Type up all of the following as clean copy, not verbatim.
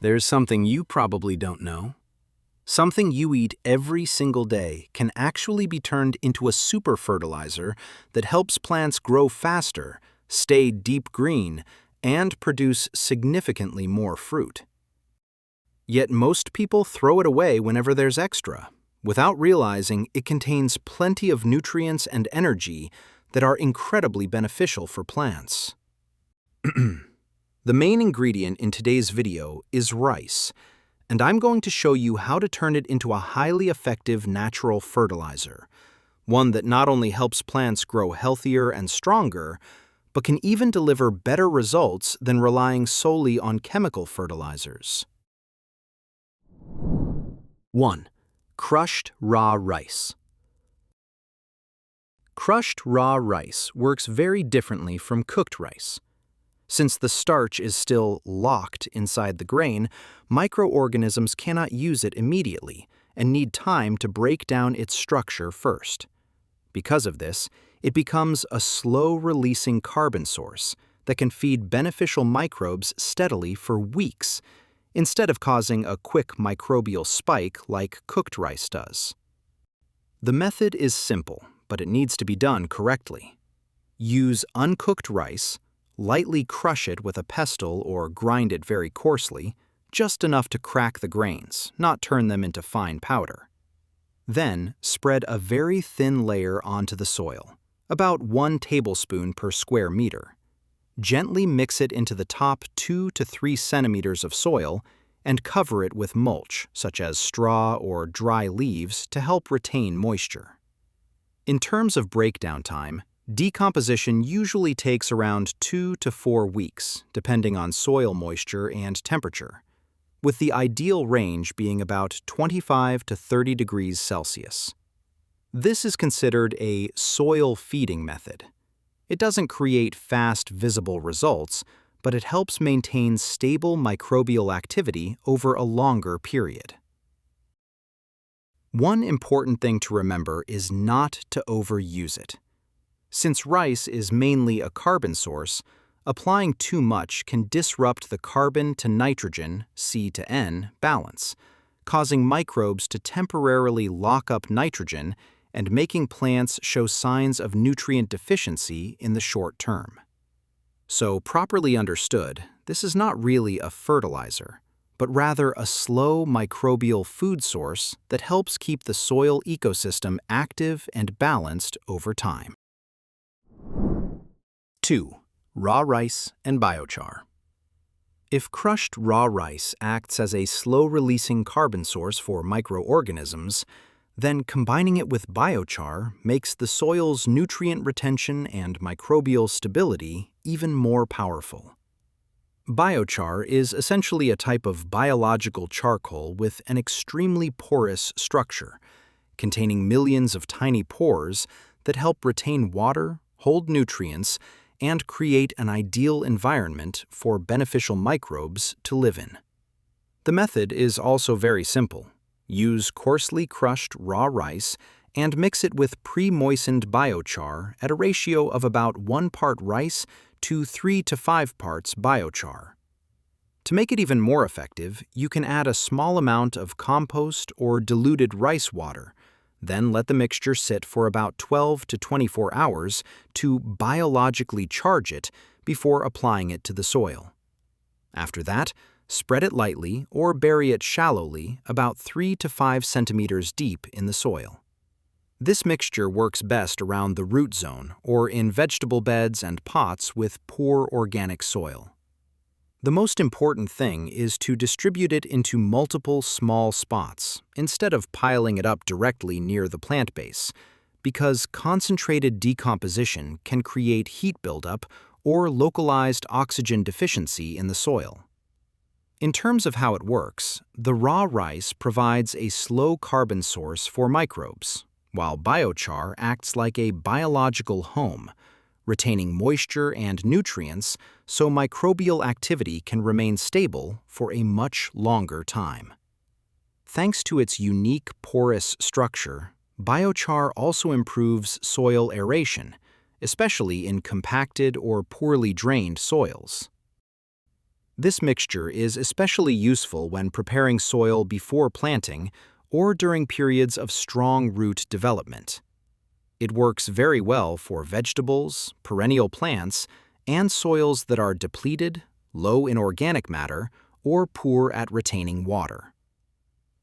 There's something you probably don't know. Something you eat every single day can actually be turned into a super fertilizer that helps plants grow faster, stay deep green, and produce significantly more fruit. Yet most people throw it away whenever there's extra, without realizing it contains plenty of nutrients and energy that are incredibly beneficial for plants. The main ingredient in today's video is rice, and I'm going to show you how to turn it into a highly effective natural fertilizer, one that not only helps plants grow healthier and stronger, but can even deliver better results than relying solely on chemical fertilizers. 1. Crushed raw rice. Crushed raw rice works very differently from cooked rice. Since the starch is still locked inside the grain, microorganisms cannot use it immediately and need time to break down its structure first. Because of this, it becomes a slow-releasing carbon source that can feed beneficial microbes steadily for weeks, instead of causing a quick microbial spike like cooked rice does. The method is simple, but it needs to be done correctly. Use uncooked rice, lightly crush it with a pestle or grind it very coarsely, just enough to crack the grains, not turn them into fine powder. Then, spread a very thin layer onto the soil, about 1 tablespoon per square meter. Gently mix it into the top 2 to 3 centimeters of soil and cover it with mulch, such as straw or dry leaves, to help retain moisture. In terms of breakdown time, decomposition usually takes around 2 to 4 weeks, depending on soil moisture and temperature, with the ideal range being about 25 to 30 degrees Celsius. This is considered a soil feeding method. It doesn't create fast, visible results, but it helps maintain stable microbial activity over a longer period. One important thing to remember is not to overuse it. Since rice is mainly a carbon source, applying too much can disrupt the carbon to nitrogen (C to N) balance, causing microbes to temporarily lock up nitrogen and making plants show signs of nutrient deficiency in the short term. So, properly understood, this is not really a fertilizer, but rather a slow microbial food source that helps keep the soil ecosystem active and balanced over time. 2. Raw rice and biochar. If crushed raw rice acts as a slow-releasing carbon source for microorganisms, then combining it with biochar makes the soil's nutrient retention and microbial stability even more powerful. Biochar is essentially a type of biological charcoal with an extremely porous structure, containing millions of tiny pores that help retain water, hold nutrients, and create an ideal environment for beneficial microbes to live in. The method is also very simple. Use coarsely crushed raw rice and mix it with pre-moistened biochar at a ratio of about 1 part rice to 3 to 5 parts biochar. To make it even more effective, you can add a small amount of compost or diluted rice water, then let the mixture sit for about 12 to 24 hours to biologically charge it before applying it to the soil. After that, spread it lightly or bury it shallowly about 3 to 5 centimeters deep in the soil. This mixture works best around the root zone or in vegetable beds and pots with poor organic soil. The most important thing is to distribute it into multiple small spots instead of piling it up directly near the plant base, because concentrated decomposition can create heat buildup or localized oxygen deficiency in the soil. In terms of how it works, the raw rice provides a slow carbon source for microbes, while biochar acts like a biological home, retaining moisture and nutrients so microbial activity can remain stable for a much longer time. Thanks to its unique porous structure, biochar also improves soil aeration, especially in compacted or poorly drained soils. This mixture is especially useful when preparing soil before planting or during periods of strong root development. It works very well for vegetables, perennial plants, and soils that are depleted, low in organic matter, or poor at retaining water.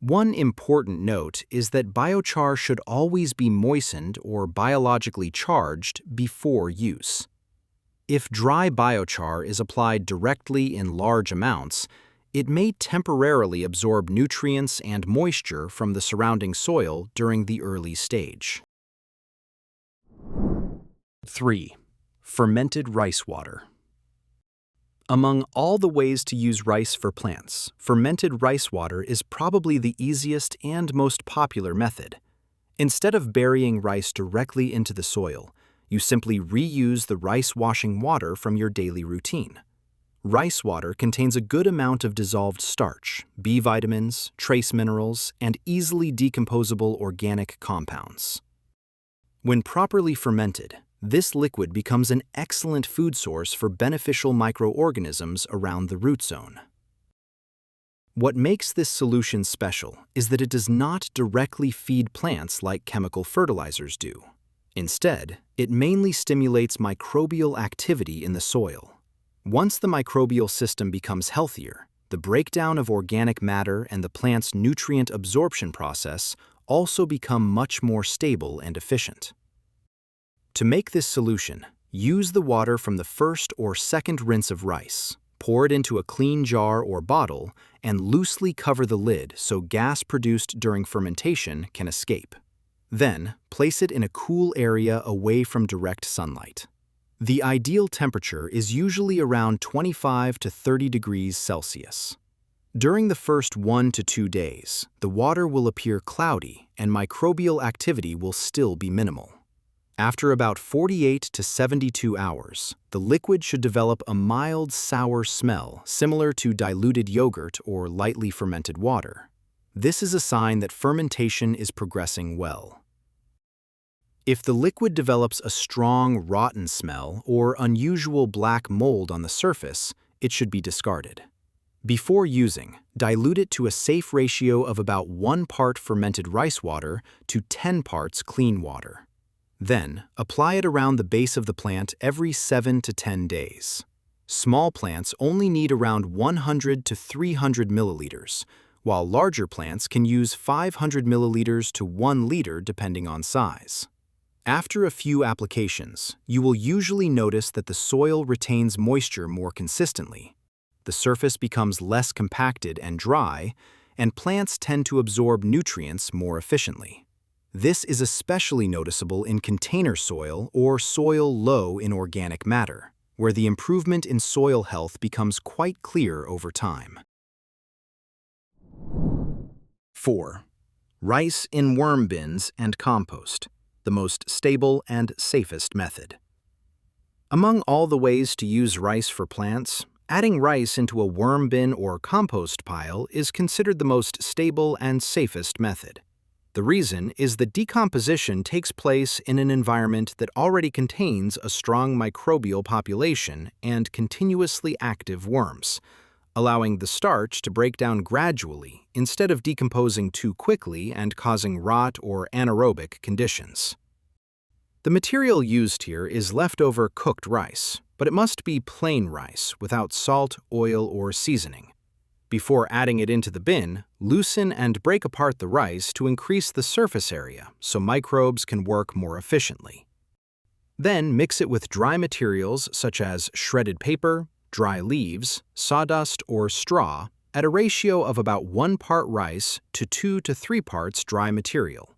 One important note is that biochar should always be moistened or biologically charged before use. If dry biochar is applied directly in large amounts, it may temporarily absorb nutrients and moisture from the surrounding soil during the early stage. 3. Fermented rice water. Among all the ways to use rice for plants, fermented rice water is probably the easiest and most popular method. Instead of burying rice directly into the soil, you simply reuse the rice washing water from your daily routine. Rice water contains a good amount of dissolved starch, B vitamins, trace minerals, and easily decomposable organic compounds. When properly fermented, this liquid becomes an excellent food source for beneficial microorganisms around the root zone. What makes this solution special is that it does not directly feed plants like chemical fertilizers do. Instead, it mainly stimulates microbial activity in the soil. Once the microbial system becomes healthier, the breakdown of organic matter and the plant's nutrient absorption process also become much more stable and efficient. To make this solution, use the water from the first or second rinse of rice, pour it into a clean jar or bottle, and loosely cover the lid so gas produced during fermentation can escape. Then, place it in a cool area away from direct sunlight. The ideal temperature is usually around 25 to 30 degrees Celsius. During the first 1 to 2 days, the water will appear cloudy and microbial activity will still be minimal. After about 48 to 72 hours, the liquid should develop a mild sour smell similar to diluted yogurt or lightly fermented water. This is a sign that fermentation is progressing well. If the liquid develops a strong, rotten smell or unusual black mold on the surface, it should be discarded. Before using, dilute it to a safe ratio of about 1 part fermented rice water to 10 parts clean water. Then, apply it around the base of the plant every 7 to 10 days. Small plants only need around 100 to 300 milliliters, while larger plants can use 500 milliliters to 1 liter depending on size. After a few applications, you will usually notice that the soil retains moisture more consistently. The surface becomes less compacted and dry, and plants tend to absorb nutrients more efficiently. This is especially noticeable in container soil or soil low in organic matter, where the improvement in soil health becomes quite clear over time. 4. Rice in worm bins and compost, the most stable and safest method. Among all the ways to use rice for plants, adding rice into a worm bin or compost pile is considered the most stable and safest method. The reason is that decomposition takes place in an environment that already contains a strong microbial population and continuously active worms, allowing the starch to break down gradually instead of decomposing too quickly and causing rot or anaerobic conditions. The material used here is leftover cooked rice, but it must be plain rice without salt, oil, or seasoning. Before adding it into the bin, loosen and break apart the rice to increase the surface area so microbes can work more efficiently. Then mix it with dry materials such as shredded paper, dry leaves, sawdust, or straw at a ratio of about 1 part rice to 2 to 3 parts dry material.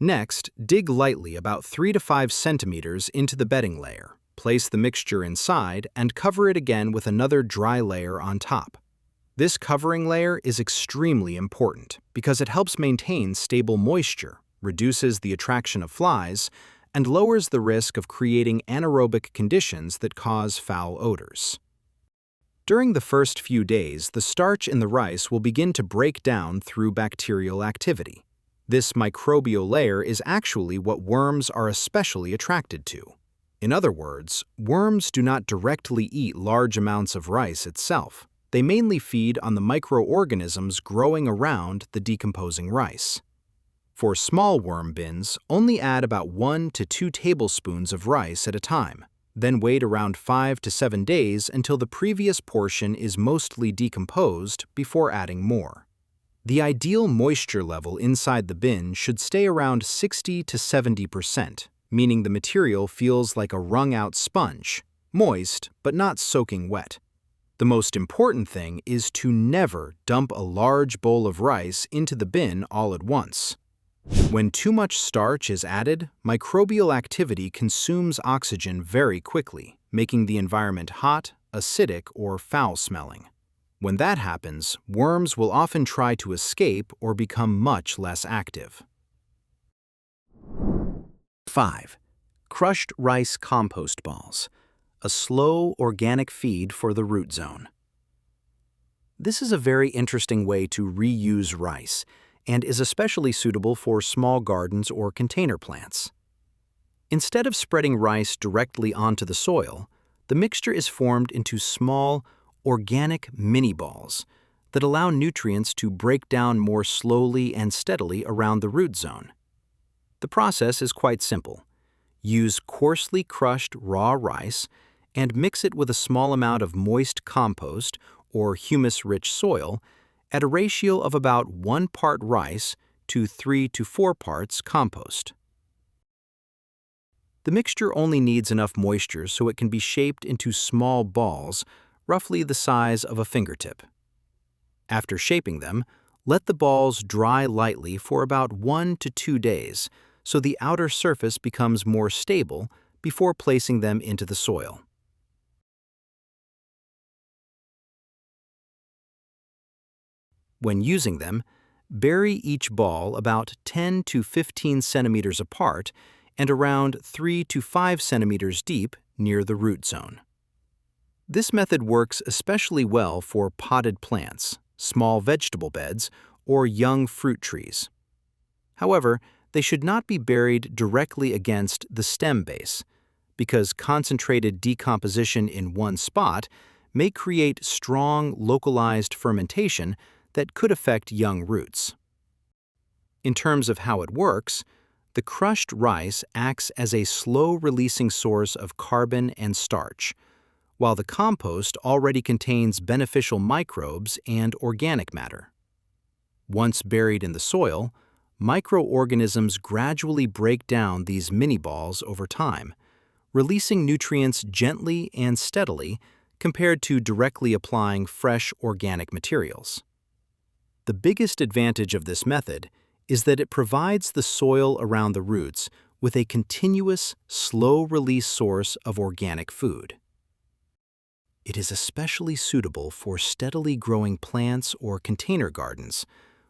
Next, dig lightly about 3 to 5 centimeters into the bedding layer, place the mixture inside, and cover it again with another dry layer on top. This covering layer is extremely important because it helps maintain stable moisture, reduces the attraction of flies, and lowers the risk of creating anaerobic conditions that cause foul odors. During the first few days, the starch in the rice will begin to break down through bacterial activity. This microbial layer is actually what worms are especially attracted to. In other words, worms do not directly eat large amounts of rice itself. They mainly feed on the microorganisms growing around the decomposing rice. For small worm bins, only add about 1 to 2 tablespoons of rice at a time. Then wait around 5 to 7 days until the previous portion is mostly decomposed before adding more. The ideal moisture level inside the bin should stay around 60 to 70%, meaning the material feels like a wrung-out sponge, moist but not soaking wet. The most important thing is to never dump a large bowl of rice into the bin all at once. When too much starch is added, microbial activity consumes oxygen very quickly, making the environment hot, acidic, or foul-smelling. When that happens, worms will often try to escape or become much less active. 5. Crushed rice compost balls, a slow organic feed for the root zone. This is a very interesting way to reuse rice and is especially suitable for small gardens or container plants. Instead of spreading rice directly onto the soil, the mixture is formed into small, organic mini-balls that allow nutrients to break down more slowly and steadily around the root zone. The process is quite simple. Use coarsely crushed raw rice and mix it with a small amount of moist compost or humus-rich soil at a ratio of about 1 part rice to 3 to 4 parts compost. The mixture only needs enough moisture so it can be shaped into small balls, roughly the size of a fingertip. After shaping them, let the balls dry lightly for about 1 to 2 days so the outer surface becomes more stable before placing them into the soil. When using them, bury each ball about 10 to 15 centimeters apart and around 3 to 5 centimeters deep near the root zone. This method works especially well for potted plants, small vegetable beds, or young fruit trees. However, they should not be buried directly against the stem base, because concentrated decomposition in one spot may create strong, localized fermentation that could affect young roots. In terms of how it works, the crushed rice acts as a slow-releasing source of carbon and starch, while the compost already contains beneficial microbes and organic matter. Once buried in the soil, microorganisms gradually break down these mini-balls over time, releasing nutrients gently and steadily compared to directly applying fresh organic materials. The biggest advantage of this method is that it provides the soil around the roots with a continuous, slow-release source of organic food. It is especially suitable for steadily growing plants or container gardens,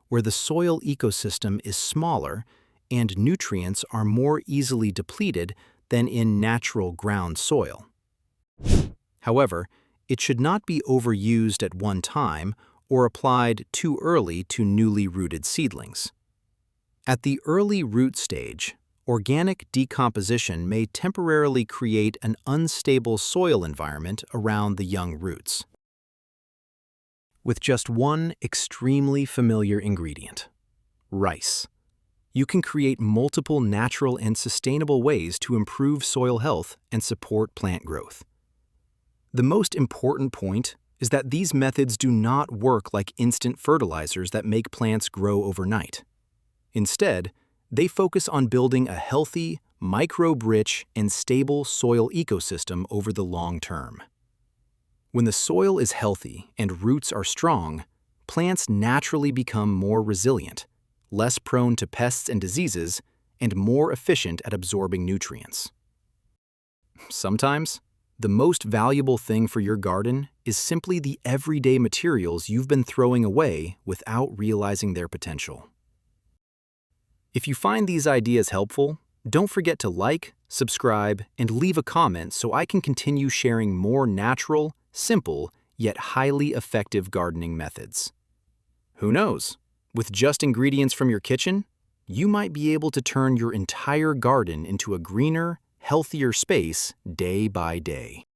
where the soil ecosystem is smaller and nutrients are more easily depleted than in natural ground soil. However, it should not be overused at one time or applied too early to newly rooted seedlings. At the early root stage, organic decomposition may temporarily create an unstable soil environment around the young roots. With just one extremely familiar ingredient, rice, you can create multiple natural and sustainable ways to improve soil health and support plant growth. The most important point is that these methods do not work like instant fertilizers that make plants grow overnight. Instead, they focus on building a healthy, microbe-rich, and stable soil ecosystem over the long term. When the soil is healthy and roots are strong, plants naturally become more resilient, less prone to pests and diseases, and more efficient at absorbing nutrients. Sometimes, the most valuable thing for your garden is simply the everyday materials you've been throwing away without realizing their potential. If you find these ideas helpful, don't forget to like, subscribe, and leave a comment so I can continue sharing more natural, simple, yet highly effective gardening methods. Who knows? With just ingredients from your kitchen, you might be able to turn your entire garden into a greener, healthier space day by day.